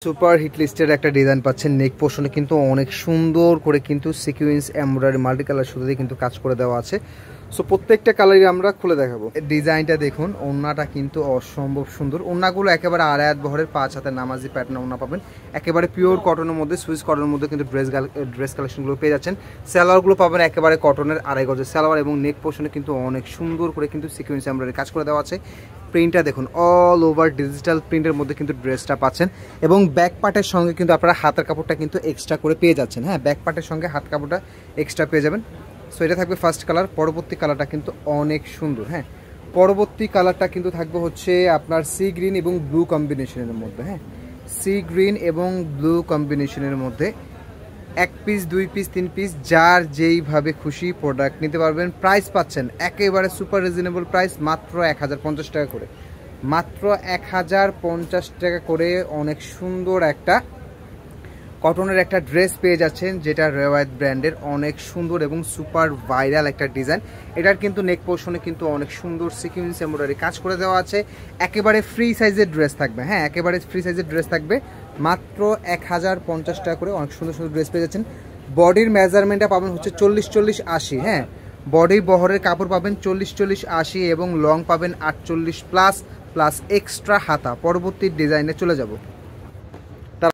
Super hit লিস্টের একটা design পাচ্ছেন। নেক পোর্শনে কিন্তু অনেক সুন্দর করে কিন্তু সিকুয়েন্স এমব্রয়ডারি মাল্টি কালার সুতো দিয়ে কিন্তু কাজ করে দেওয়া আছে। সো প্রত্যেকটা কালারই আমরা খুলে দেখাবো। ডিজাইনটা দেখুন, ওড়নাটা কিন্তু অসম্ভব সুন্দর। ওড়নাগুলো একেবারে আড়াই হাত বহরের 5 হাতের নামাজি প্যাটার্ন ওড়না পাবেন। একেবারে পিওর কটনের মধ্যে, সুইস কটনের মধ্যে কিন্তু ড্রেস কালেকশনগুলো পেয়ে যাচ্ছেন। সালোয়ারগুলো পাবেন একেবারে কটনের আড়াই গজের সালোয়ার এবং নেক পোর্শনে কিন্তু অনেক সুন্দর করে কিন্তু সিকুয়েন্স এমব্রয়ডারি কাজ করে দেওয়া আছে। প্রিন্টটা দেখুন, অল ওভার ডিজিটাল প্রিন্টের মধ্যে কিন্তু ড্রেসটা পাচ্ছেন এবং ব্যাক পার্টের সঙ্গে কিন্তু আপনারা হাতের কাপড়টা কিন্তু এক্সট্রা করে পেয়ে যাচ্ছেন। হ্যাঁ, ব্যাক পার্টের সঙ্গে হাত কাপড়টা এক্সট্রা পেয়ে যাবেন। সো এটা থাকবে ফার্স্ট কালার। পরবর্তী কালারটা কিন্তু অনেক সুন্দর। হ্যাঁ, পরবর্তী কালারটা কিন্তু থাকবে হচ্ছে আপনার সি গ্রিন এবং ব্লু কম্বিনেশনের মধ্যে। হ্যাঁ, সি গ্রিন এবং ব্লু কম্বিনেশনের মধ্যে 1 পিস 2 পিস 3 পিস যার যেইভাবে খুশি প্রোডাক্ট নিতে পারবেন। প্রাইস পাচ্ছেন একেবারে সুপার রিজনেবল প্রাইস, মাত্র 1050 টাকা করে। মাত্র 1050 টাকা করে অনেক সুন্দর একটা কটনের একটা ড্রেস পেয়ে যাচ্ছেন, যেটা রেওয়ায়ত ব্র্যান্ডের অনেক সুন্দর এবং সুপার ভাইরাল একটা ডিজাইন। এটার কিন্তু নেক পোর্শনে কিন্তু অনেক সুন্দর সিকুয়েন্স এমব্রয়ডারি কাজ করে দেওয়া আছে। একেবারে ফ্রি সাইজের ড্রেস থাকবে। হ্যাঁ, একেবারে ফ্রি সাইজের ড্রেস থাকবে। মাত্র 1050 টাকা করে অনেক সুন্দর সুন্দর ড্রেস পেয়ে যাচ্ছেন। বডির মেজারমেন্টটা পাবেন হচ্ছে 40-40-80। হ্যাঁ, বডি বহরের কাপড় পাবেন 40-40-80 এবং লং পাবেন 48+ প্লাস এক্সট্রা হাতা। পরবর্তী ডিজাইনে চলে যাব।